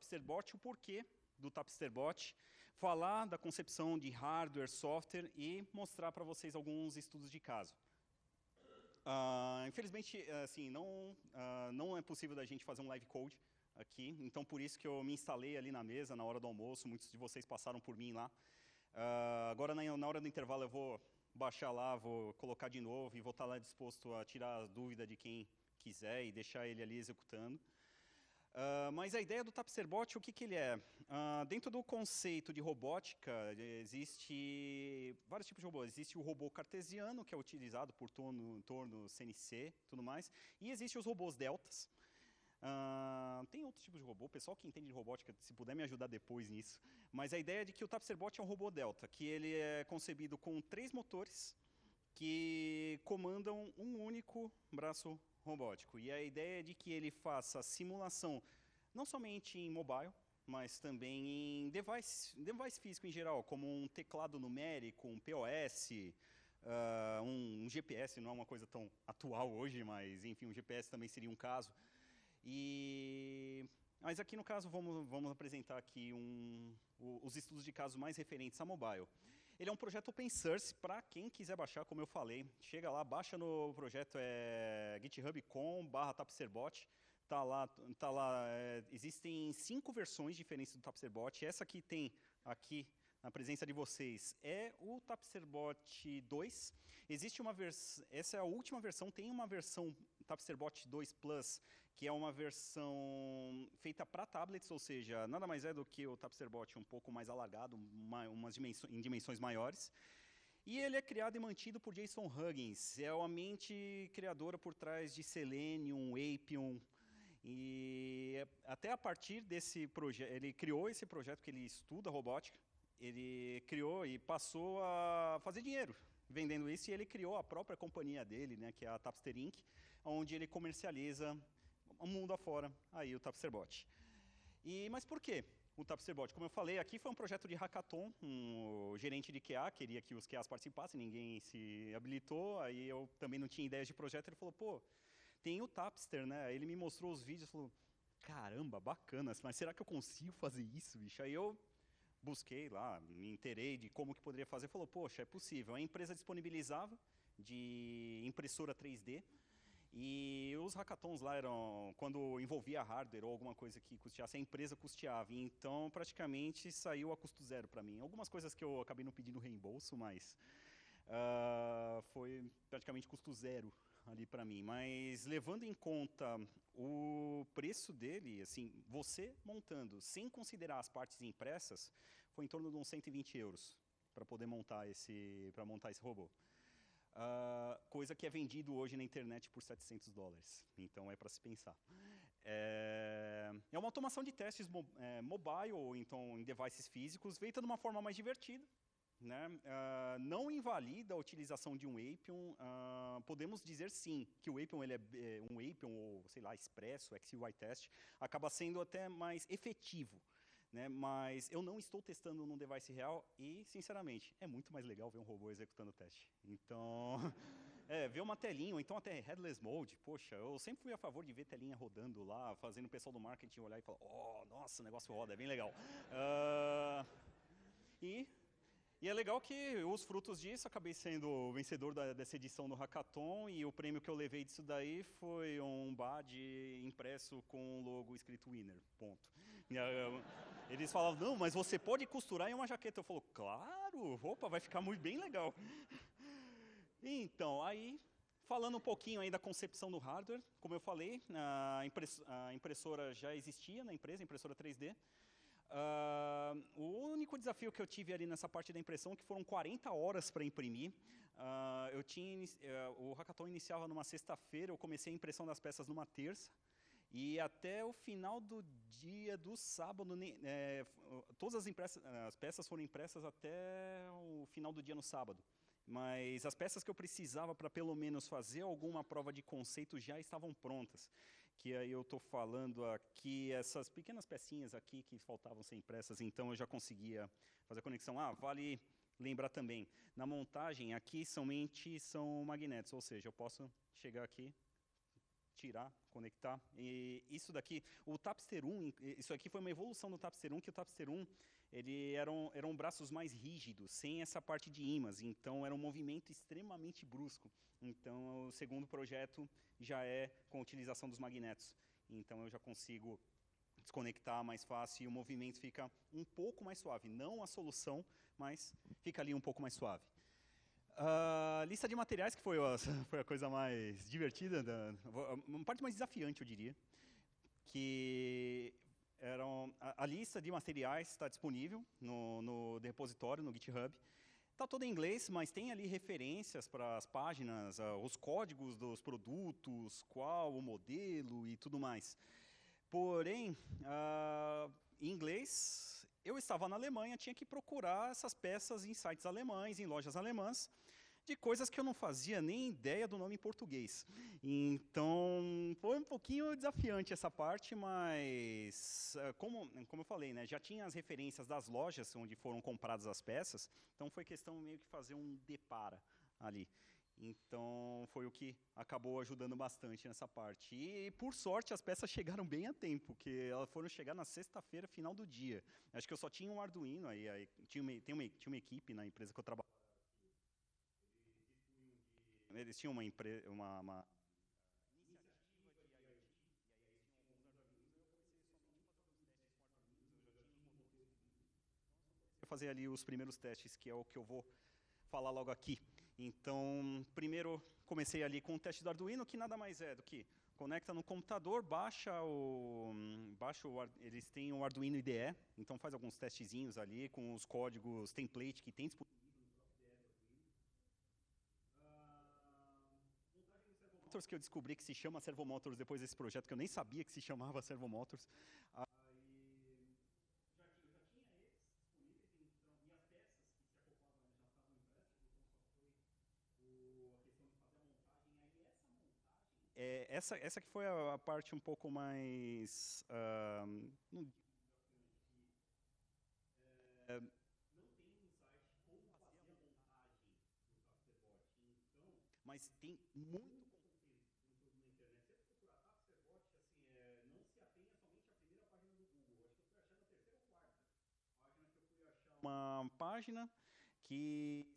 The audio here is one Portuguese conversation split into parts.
Tapsterbot, o porquê do Tapsterbot, falar da concepção de hardware, software e mostrar para vocês alguns estudos de caso. Infelizmente, assim, não é possível da gente fazer um live code aqui, então por isso que eu me instalei ali na mesa na hora do almoço, muitos de vocês passaram por mim lá. Agora, na hora do intervalo, eu vou baixar lá, vou colocar de novo e vou estar lá disposto a tirar a dúvida de quem quiser e deixar ele ali executando. Mas a ideia do Tapsterbot, o que ele é? Dentro do conceito de robótica, existe vários tipos de robôs. Existe o robô cartesiano, que é utilizado por torno CNC, tudo mais, e existem os robôs deltas. Tem outros tipos de robô, o pessoal que entende de robótica, se puder me ajudar depois nisso. Mas a ideia é de que o Tapsterbot é um robô delta, que ele é concebido com 3 motores que comandam um único braço robótico. E a ideia é de que ele faça simulação não somente em mobile, mas também em device físico em geral, como um teclado numérico, um POS, um GPS, não é uma coisa tão atual hoje, mas enfim, um GPS também seria um caso. Mas aqui no caso vamos apresentar aqui os estudos de casos mais referentes a mobile. Ele é um projeto open source, para quem quiser baixar, como eu falei, chega lá, baixa no projeto github.com/tapsterbot, tá lá, existem 5 versões diferentes do Tapsterbot, essa que tem aqui na presença de vocês é o Tapsterbot 2, essa é a última versão, tem uma versão Tapsterbot 2 Plus, que é uma versão feita para tablets, ou seja, nada mais é do que o Tapsterbot um pouco mais alargado, em dimensões maiores. E ele é criado e mantido por Jason Huggins, é a mente criadora por trás de Selenium, Appium, e até a partir desse projeto, ele criou esse projeto que ele estuda robótica, ele criou e passou a fazer dinheiro vendendo isso, e ele criou a própria companhia dele, né, que é a Tapster Inc., onde ele comercializa o mundo afora aí o Tapsterbot. Mas por quê o Tapsterbot? Como eu falei, aqui foi um projeto de hackathon, o gerente de QA queria que os QAs participassem, ninguém se habilitou, aí eu também não tinha ideias de projeto, ele falou, pô, tem o Tapster, né? Aí ele me mostrou os vídeos, falou, caramba, bacana, mas será que eu consigo fazer isso, bicho? Aí eu busquei lá, me inteirei de como que poderia fazer, falou, poxa, é possível. A empresa disponibilizava de impressora 3D, e os hackathons lá eram, quando envolvia hardware ou alguma coisa que custeasse, a empresa custeava. Então, praticamente, saiu a custo zero para mim. Algumas coisas que eu acabei não pedindo reembolso, mas foi praticamente custo zero ali para mim. Mas, levando em conta o preço dele, assim, você montando, sem considerar as partes impressas, foi em torno de uns 120 euros para poder montar esse robô. Coisa que é vendido hoje na internet por $700. Então é para se pensar. É uma automação de testes mobile, ou então em devices físicos, feita de uma forma mais divertida. Né? Não invalida a utilização de um Appium. Podemos dizer sim que o Appium, um Appium ou sei lá, Expresso, XUI Test, acaba sendo até mais efetivo. Né, mas eu não estou testando num device real e, sinceramente, é muito mais legal ver um robô executando o teste. Então, ver uma telinha, ou então até headless mode, poxa, eu sempre fui a favor de ver telinha rodando lá, fazendo o pessoal do marketing olhar e falar, oh, nossa, o negócio roda, é bem legal. E é legal que os frutos disso, acabei sendo o vencedor dessa edição do Hackathon, e o prêmio que eu levei disso daí foi um badge impresso com o logo escrito Winner, ponto. Eles falavam, não, mas você pode costurar em uma jaqueta. Eu falo, claro, opa, vai ficar muito bem legal. Então, aí, falando um pouquinho aí da concepção do hardware, como eu falei, a impressora já existia na empresa, a impressora 3D. O único desafio que eu tive ali nessa parte da impressão, que foram 40 horas para imprimir. O Hackathon iniciava numa sexta-feira, eu comecei a impressão das peças numa terça, e até o final do dia do sábado, todas as peças foram impressas até o final do dia no sábado. Mas as peças que eu precisava para pelo menos fazer alguma prova de conceito já estavam prontas. Que aí eu estou falando aqui, essas pequenas pecinhas aqui que faltavam ser impressas, então eu já conseguia fazer a conexão. Vale lembrar também, na montagem aqui somente são magnetos, ou seja, eu posso chegar aqui, tirar, conectar. E isso daqui, o Tapster 1, isso aqui foi uma evolução do Tapster 1, que o Tapster 1, ele eram braços mais rígidos, sem essa parte de ímãs, então era um movimento extremamente brusco. Então, o segundo projeto já é com a utilização dos magnetos. Então, eu já consigo desconectar mais fácil e o movimento fica um pouco mais suave. Não a solução, mas fica ali um pouco mais suave. Lista de materiais, que foi foi a coisa mais divertida, uma parte mais desafiante, eu diria, que a lista de materiais está disponível no repositório, no GitHub. Está todo em inglês, mas tem ali referências para as páginas, os códigos dos produtos, qual o modelo e tudo mais. Porém, em inglês, eu estava na Alemanha, tinha que procurar essas peças em sites alemães, em lojas alemãs, de coisas que eu não fazia nem ideia do nome em português. Então, foi um pouquinho desafiante essa parte, mas, como eu falei, né, já tinha as referências das lojas onde foram compradas as peças, então foi questão meio que fazer um depara ali. Então, foi o que acabou ajudando bastante nessa parte. E, por sorte, as peças chegaram bem a tempo, porque elas foram chegar na sexta-feira, final do dia. Acho que eu só tinha um Arduino, aí tinha uma equipe na empresa que eu trabalhava. Eles tinham uma fazer ali os primeiros testes, que é o que eu vou falar logo aqui. Então, primeiro comecei ali com o teste do Arduino, que nada mais é do que conecta no computador, eles têm o Arduino IDE, então faz alguns testezinhos ali com os códigos template que tem disponível. Motors, que eu descobri que se chama Servo Motors depois desse projeto, que eu nem sabia que se chamava Servo Motors. Essa que foi a parte um pouco mais... não, mas tem muito uma página que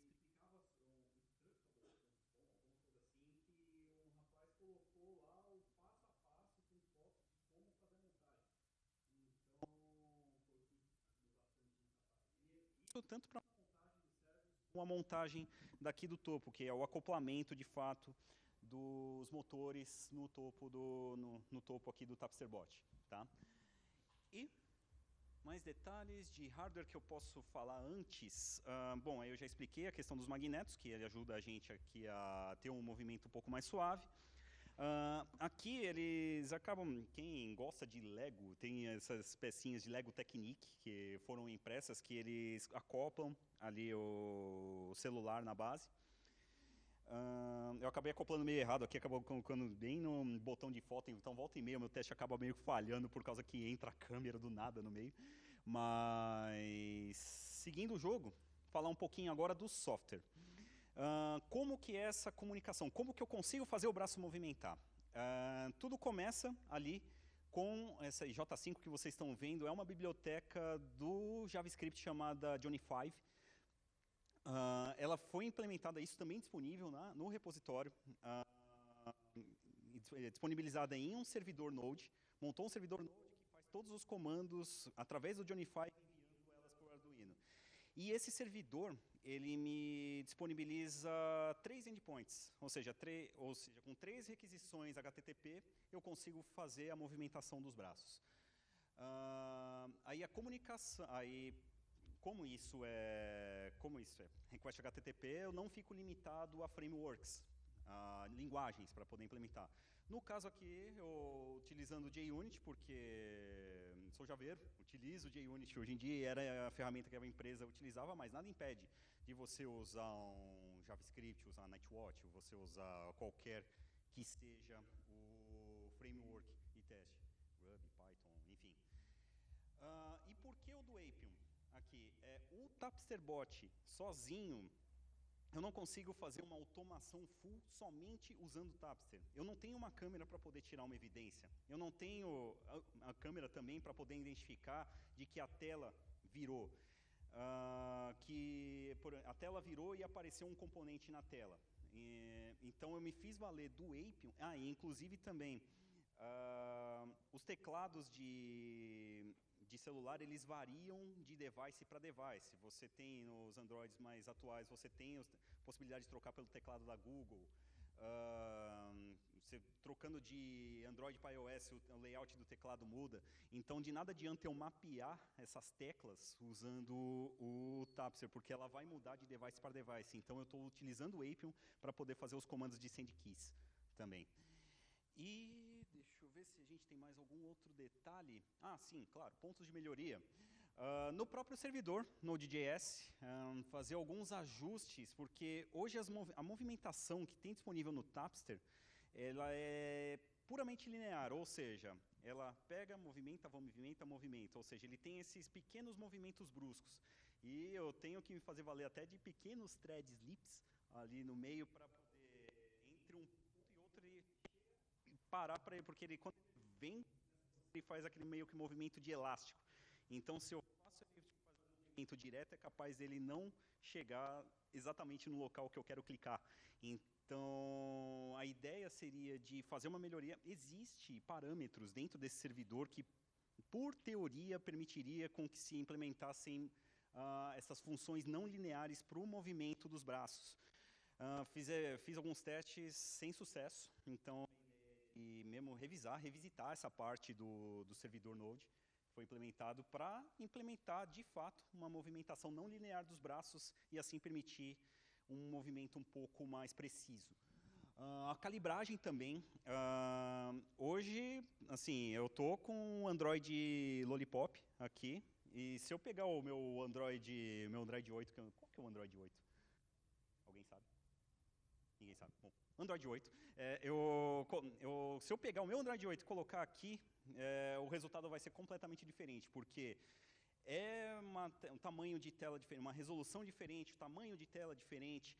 tanto para uma montagem daqui do topo, que é o acoplamento de fato dos motores no topo no topo aqui do Tapsterbot, tá? E mais detalhes de hardware que eu posso falar antes. Bom, aí eu já expliquei a questão dos magnetos, que ele ajuda a gente aqui a ter um movimento um pouco mais suave. Aqui eles acabam, quem gosta de Lego, tem essas pecinhas de Lego Technic, que foram impressas, que eles acoplam ali o celular na base. Eu acabei acoplando meio errado aqui, acabou colocando bem no botão de foto, então volta e meia, meu teste acaba meio falhando por causa que entra a câmera do nada no meio. Mas, seguindo o jogo, falar um pouquinho agora do software. Como que é essa comunicação? Como que eu consigo fazer o braço movimentar? Tudo começa ali com essa J5 que vocês estão vendo, é uma biblioteca do JavaScript chamada Johnny5. Ela foi implementada, isso também disponível no repositório, disponibilizada em um servidor Node, montou um servidor Node que faz todos os comandos através do Johnny5, enviando elas para o Arduino. E esse servidor, ele me disponibiliza 3 endpoints, ou seja, com 3 requisições HTTP, eu consigo fazer a movimentação dos braços. Aí a comunicação, como isso é request HTTP, eu não fico limitado a frameworks, a linguagens para poder implementar. No caso aqui, eu utilizando o JUnit, porque sou javeiro, utilizo o JUnit hoje em dia, era a ferramenta que a empresa utilizava, mas nada impede de você usar um JavaScript, usar Nightwatch, você usar qualquer que seja o framework de teste, Ruby, Python, enfim. E por que o do Appium aqui? O Tapsterbot sozinho, eu não consigo fazer uma automação full somente usando o Tapster. Eu não tenho uma câmera para poder tirar uma evidência. Eu não tenho a câmera também para poder identificar de que a tela virou. A tela virou e apareceu um componente na tela. Então eu me fiz valer do Appium. E inclusive também os teclados de celular, eles variam de device para device. Você tem nos Androids mais atuais, você tem a possibilidade de trocar pelo teclado da Google. Você, trocando de Android para iOS, o layout do teclado muda. Então, de nada adianta eu mapear essas teclas usando o Tapster, porque ela vai mudar de device para device. Então, eu estou utilizando o Appium para poder fazer os comandos de send keys também. E deixa eu ver se a gente tem mais algum outro detalhe. Sim, claro, pontos de melhoria. No próprio servidor, Node.js, fazer alguns ajustes, porque hoje a movimentação que tem disponível no Tapster, ela é puramente linear, ou seja, ela pega, movimenta, movimenta, ou seja, ele tem esses pequenos movimentos bruscos. E eu tenho que me fazer valer até de pequenos thread slips ali no meio para poder, entre um ponto e outro, ele parar para ele, porque ele, quando ele vem, ele faz aquele meio que movimento de elástico. Então, se eu faço ele fazer um movimento direto, é capaz dele não chegar exatamente no local que eu quero clicar. Então, a ideia seria de fazer uma melhoria. Existem parâmetros dentro desse servidor que, por teoria, permitiria com que se implementassem essas funções não lineares para o movimento dos braços. Fiz alguns testes sem sucesso, então e mesmo revisitar essa parte do servidor Node, foi implementado para implementar, de fato, uma movimentação não linear dos braços e assim permitir um movimento um pouco mais preciso. A calibragem também. Hoje, assim, eu tô com o Android Lollipop aqui, e se eu pegar o meu Android 8, qual que é o Android 8? Alguém sabe? Ninguém sabe. Bom, Android 8. Se eu pegar o meu Android 8 e colocar aqui, o resultado vai ser completamente diferente, porque um tamanho de tela diferente, uma resolução diferente, tamanho de tela diferente.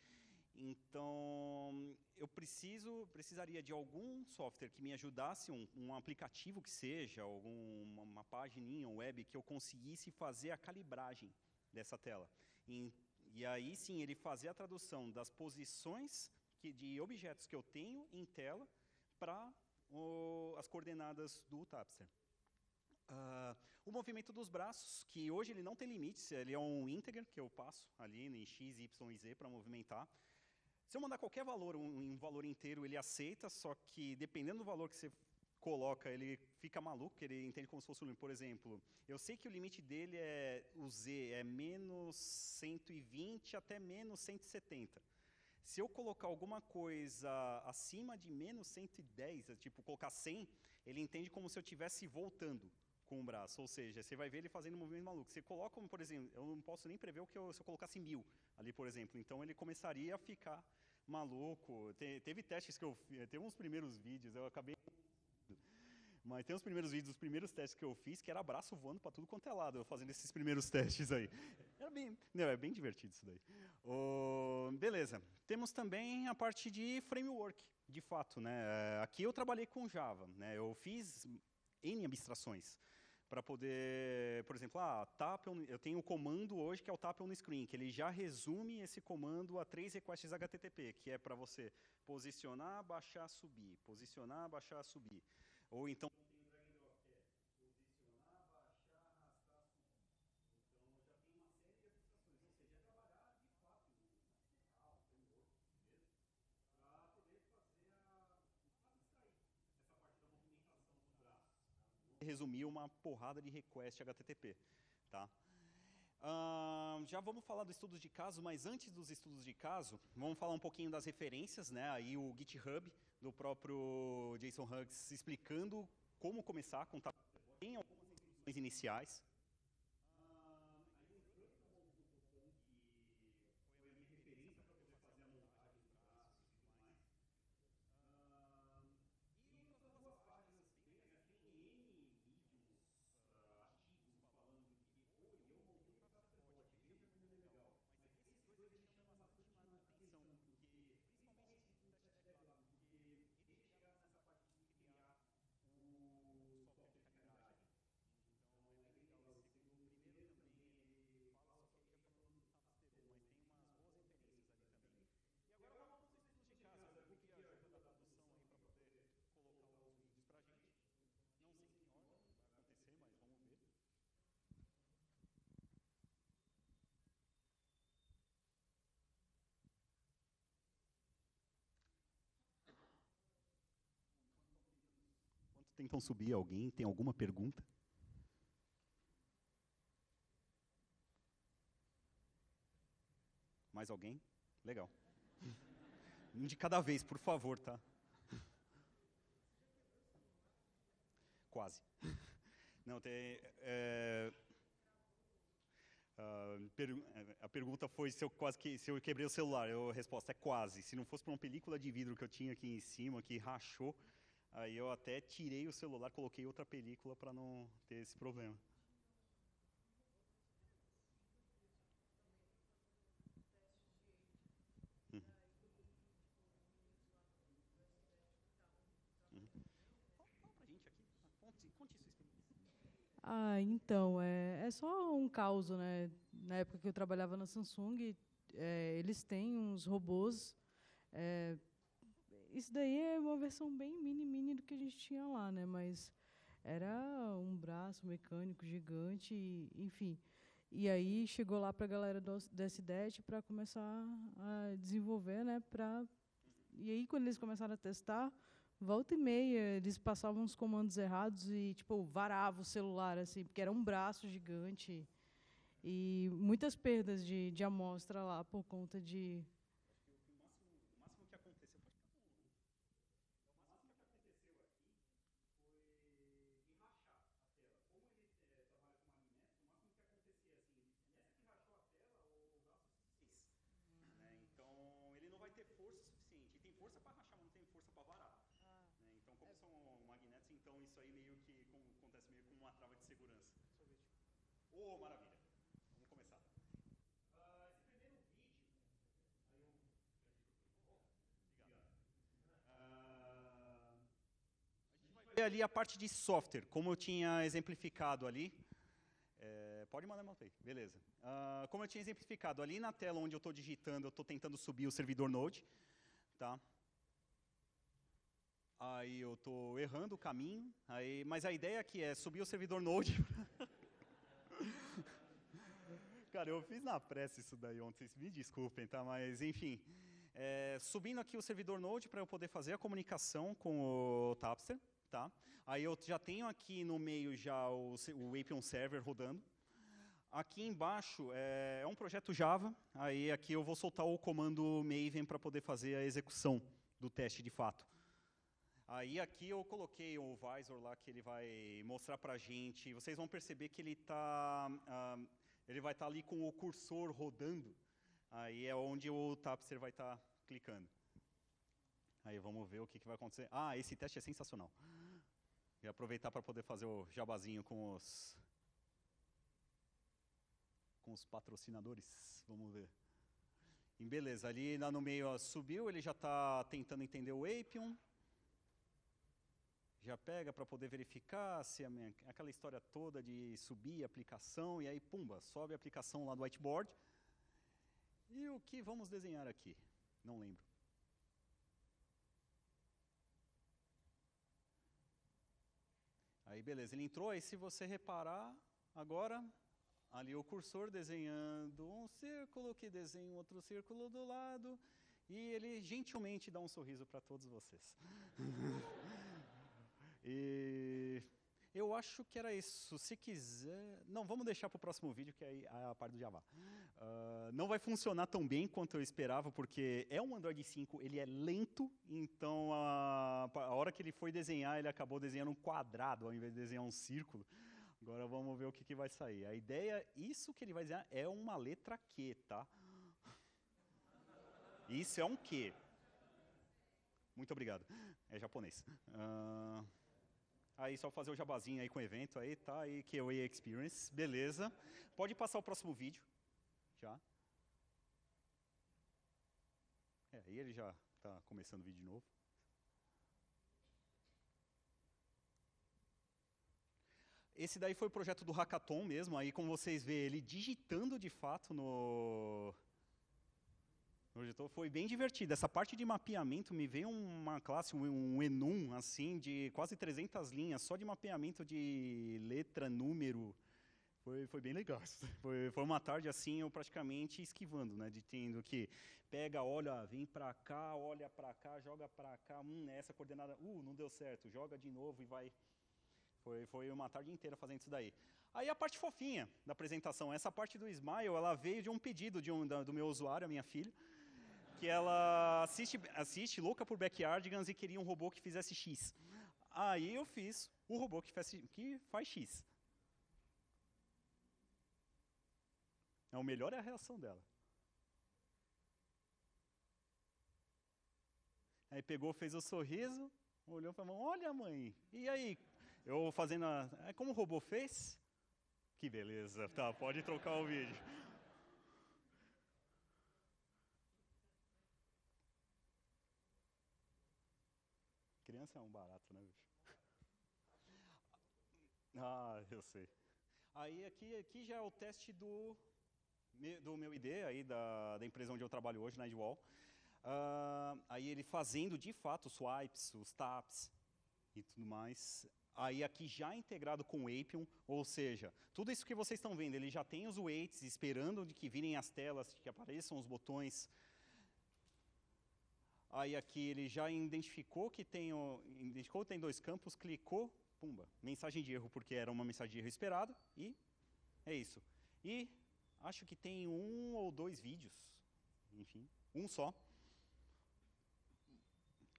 Então, eu precisaria de algum software que me ajudasse, um aplicativo que seja, uma pagininha, web, que eu conseguisse fazer a calibragem dessa tela. E aí sim, ele fazer a tradução das posições de objetos que eu tenho em tela para as coordenadas do Tapster. O movimento dos braços, que hoje ele não tem limites, ele é um integer que eu passo ali em x, y e z para movimentar. Se eu mandar qualquer valor, um valor inteiro, ele aceita, só que dependendo do valor que você coloca, ele fica maluco, ele entende como se fosse um limite. Por exemplo, eu sei que o limite dele o z é menos 120 até menos 170. Se eu colocar alguma coisa acima de menos 110, tipo colocar 100, ele entende como se eu estivesse voltando com o braço. Ou seja, você vai ver ele fazendo um movimento maluco. Você coloca, por exemplo, eu não posso nem prever se eu colocasse 1000 ali, por exemplo. Então ele começaria a ficar maluco. Teve testes que eu fiz, teve uns primeiros vídeos, eu acabei... Mas tem uns primeiros vídeos, os primeiros testes que eu fiz, que era braço voando para tudo quanto é lado, eu fazendo esses primeiros testes aí. É bem divertido isso daí. Beleza. Temos também a parte de framework, de fato, né? Aqui eu trabalhei com Java, né? Eu fiz N abstrações para poder, por exemplo, eu tenho um comando hoje que é o tap on screen, que ele já resume esse comando a 3 requests HTTP, que é para você posicionar, baixar, subir, posicionar, baixar, subir. Ou então resumir uma porrada de request HTTP, tá? Já vamos falar dos estudos de caso, mas antes dos estudos de caso, vamos falar um pouquinho das referências, né? Aí o GitHub do próprio Jason Hughes explicando como começar com tem algumas instruções iniciais. Tentam subir alguém, tem alguma pergunta? Mais alguém? Legal. Um de cada vez, por favor, tá? Quase. Não, tem... a pergunta foi se eu quebrei o celular. A resposta é quase. Se não fosse por uma película de vidro que eu tinha aqui em cima, que rachou, aí eu até tirei o celular, coloquei outra película para não ter esse problema. Uhum. Uhum. Fala pra gente aqui, conte sua experiência. Ah, então, é só um caos, né? Na época que eu trabalhava na Samsung, eles têm uns robôs. é, Isso daí é uma versão bem mini do que a gente tinha lá, né? Mas era um braço mecânico gigante, enfim. E aí chegou lá para a galera do S10 para começar a desenvolver, né? E aí quando eles começaram a testar, volta e meia eles passavam uns comandos errados e tipo varava o celular assim, porque era um braço gigante e muitas perdas de amostra lá por conta de. Acho que o máximo que aconteceu, pode ficar com o máximo que aconteceu aqui foi de rachar a tela. Como ele trabalha com magneto, o máximo que acontecia assim, nessa que rachou a tela, o braço se desfez, né? Então ele não vai ter força suficiente. E tem força para rachar, mas não tem força para varar, né? Então como são magnetos, então isso aí meio que acontece meio como uma trava de segurança. Deixa eu ver. Oh, maravilha. Vamos começar. Esse primeiro vídeo, aí eu obrigado. A gente vai ver ali a parte de software, como eu tinha exemplificado ali. Pode mandar uma aí, beleza. Como eu tinha exemplificado, ali na tela onde eu estou digitando, eu estou tentando subir o servidor Node. Tá? Aí eu estou errando o caminho, mas a ideia aqui é subir o servidor Node. Cara, eu fiz na pressa isso daí ontem, me desculpem, tá? Mas enfim, subindo aqui o servidor Node para eu poder fazer a comunicação com o Tapster, tá? Aí eu já tenho aqui no meio já o Apion Server rodando. Aqui embaixo é um projeto Java, aí aqui eu vou soltar o comando Maven para poder fazer a execução do teste de fato. Aí aqui eu coloquei o visor lá que ele vai mostrar para a gente. Vocês vão perceber que ele vai estar ali com o cursor rodando. Aí é onde o Tapster vai estar clicando. Aí vamos ver o que vai acontecer. Ah, esse teste é sensacional. E aproveitar para poder fazer o jabazinho com os patrocinadores. Vamos ver. E beleza, ali lá no meio ó, subiu, ele já está tentando entender o Apion. Já pega para poder verificar se aquela história toda de subir a aplicação, e aí, pumba, sobe a aplicação lá do whiteboard. E o que vamos desenhar aqui? Não lembro. Aí, beleza, ele entrou, aí se você reparar, agora, ali o cursor desenhando um círculo, que desenha um outro círculo do lado, e ele gentilmente dá um sorriso para todos vocês. E eu acho que era isso. Se quiser... Não, vamos deixar para o próximo vídeo, que aí é a parte do Java. Não vai funcionar tão bem quanto eu esperava, porque é um Android 5, ele é lento, então a hora que ele foi desenhar, ele acabou desenhando um quadrado ao invés de desenhar um círculo. Agora vamos ver o que vai sair. A ideia, isso que ele vai desenhar é uma letra Q, tá? Isso é um Q. Muito obrigado. É japonês. Aí só fazer o jabazinho aí com o evento aí, tá? Aí QA Experience, beleza. Pode passar o próximo vídeo, já. Aí ele já tá começando o vídeo de novo. Esse daí foi o projeto do Hackathon mesmo, aí como vocês veem, ele digitando de fato no editor, foi bem divertido. Essa parte de mapeamento me veio uma classe, um enum, assim, de quase 300 linhas, só de mapeamento de letra, número. Foi bem legal. Foi uma tarde assim, eu praticamente esquivando, né? De tendo que pega, olha, vem pra cá, olha pra cá, joga pra cá, essa coordenada, não deu certo, joga de novo e vai Foi uma tarde inteira fazendo isso daí. Aí a parte fofinha da apresentação, essa parte do Smile, ela veio de um pedido do meu usuário, a minha filha, que ela assiste louca por Backyardigans e queria um robô que fizesse X. Aí eu fiz o robô que faz X. O melhor é a reação dela. Aí pegou, fez o sorriso, olhou para a mão, olha mãe, e aí? Eu fazendo como o robô fez? Que beleza, tá, pode trocar o vídeo. Criança é um barato, né, bicho? Ah, eu sei. Aí aqui já é o teste do meu ID, aí da empresa onde eu trabalho hoje, na Edwall. Aí ele fazendo, de fato, os swipes, os taps e tudo mais. Aí aqui já integrado com o Appium, ou seja, tudo isso que vocês estão vendo, ele já tem os weights esperando de que virem as telas, que apareçam os botões. Aí aqui ele já identificou que tem dois campos, clicou, pumba, mensagem de erro, porque era uma mensagem de erro esperada, e é isso. E acho que tem 1 ou 2 vídeos, enfim, um só.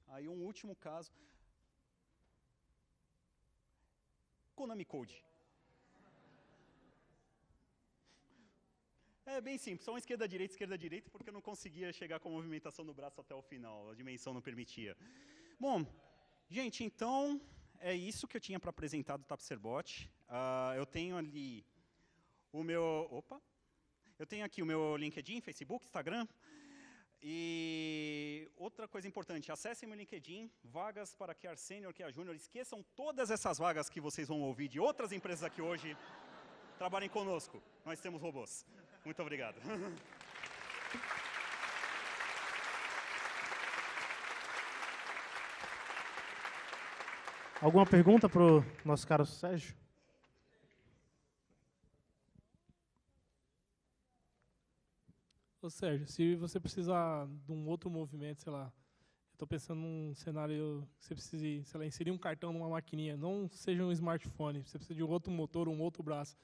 Aí um último caso. Konami Code. É bem simples, só uma esquerda-direita, porque eu não conseguia chegar com a movimentação do braço até o final, a dimensão não permitia. Bom, gente, então é isso que eu tinha para apresentar do TapserBot. Eu tenho ali o meu... Opa! Eu tenho aqui o meu LinkedIn, Facebook, Instagram. E outra coisa importante, acessem meu LinkedIn, vagas para QA Sênior, QA Júnior. Esqueçam todas essas vagas que vocês vão ouvir de outras empresas aqui hoje. Trabalhem conosco, nós temos robôs. Muito obrigado. Alguma pergunta para o nosso caro Sérgio? Ô Sérgio, se você precisar de um outro movimento, sei lá, eu estou pensando num cenário que você precise, sei lá, inserir um cartão numa maquininha, não seja um smartphone, você precisa de um outro motor, um outro braço.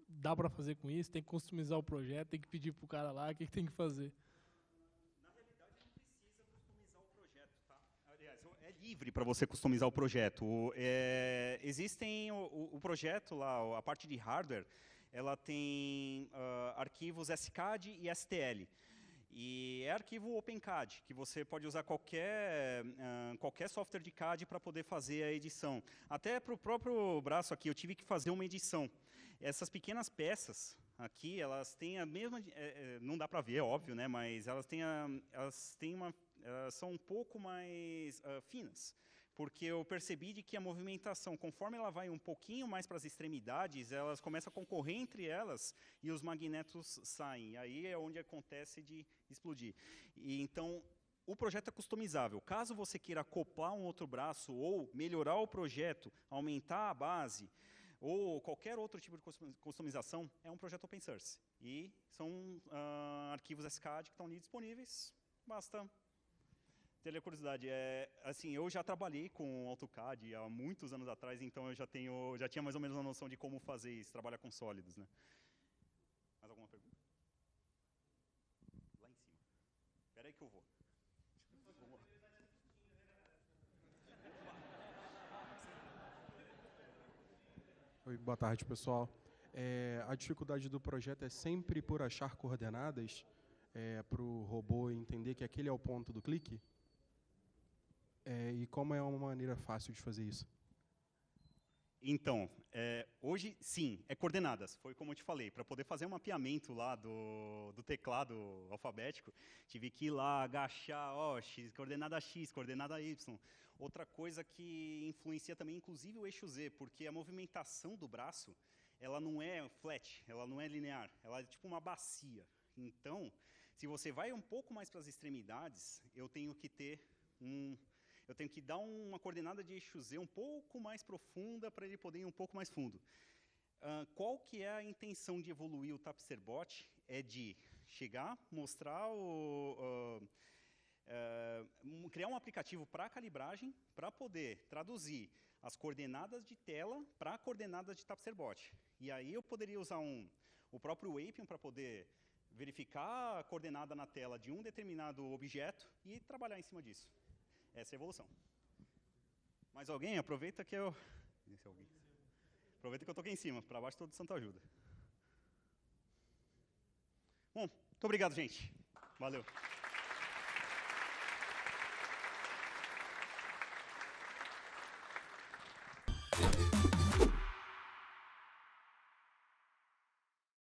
Dá para fazer com isso? Tem que customizar o projeto, tem que pedir para o cara lá, o que tem que fazer? Na realidade, não precisa customizar o projeto, tá? Aliás, é livre para você customizar o projeto. Existem o projeto lá, a parte de hardware, ela tem arquivos SCAD e STL. E é arquivo OpenCAD, que você pode usar qualquer software de CAD para poder fazer a edição. Até para o próprio braço aqui, eu tive que fazer uma edição. Essas pequenas peças aqui, elas têm a mesma... não dá para ver, é óbvio, né? Mas elas são um pouco mais finas. Porque eu percebi de que a movimentação, conforme ela vai um pouquinho mais para as extremidades, elas começam a concorrer entre elas e os magnetos saem. Aí é onde acontece de explodir. E, então, o projeto é customizável. Caso você queira acoplar um outro braço ou melhorar o projeto, aumentar a base, ou qualquer outro tipo de customização, é um projeto open source. E são arquivos SCAD que estão ali disponíveis. Basta... Ter curiosidade, assim, eu já trabalhei com AutoCAD há muitos anos atrás, então eu já tinha mais ou menos uma noção de como fazer isso, trabalhar com sólidos, né? Mais alguma pergunta? Lá em cima. Espera aí que eu vou. Oi, boa tarde, pessoal. A dificuldade do projeto é sempre por achar coordenadas para o robô entender que aquele é o ponto do clique? E como é uma maneira fácil de fazer isso? Então, hoje, sim, é coordenadas. Foi como eu te falei, para poder fazer um mapeamento lá do teclado alfabético, tive que ir lá, agachar, X, coordenada X, coordenada Y. Outra coisa que influencia também, inclusive, o eixo Z, porque a movimentação do braço, ela não é flat, ela não é linear, ela é tipo uma bacia. Então, se você vai um pouco mais para as extremidades, eu tenho que dar uma coordenada de eixo Z um pouco mais profunda para ele poder ir um pouco mais fundo. Qual que é a intenção de evoluir o TapserBot? É de chegar, mostrar criar um aplicativo para calibragem, para poder traduzir as coordenadas de tela para coordenadas de TapserBot. E aí eu poderia usar o próprio Appium para poder verificar a coordenada na tela de um determinado objeto e trabalhar em cima disso. Essa é a evolução. Mais alguém? Aproveita que eu... Aproveita que eu estou aqui em cima, para baixo todo santo ajuda. Bom, muito obrigado, gente. Valeu.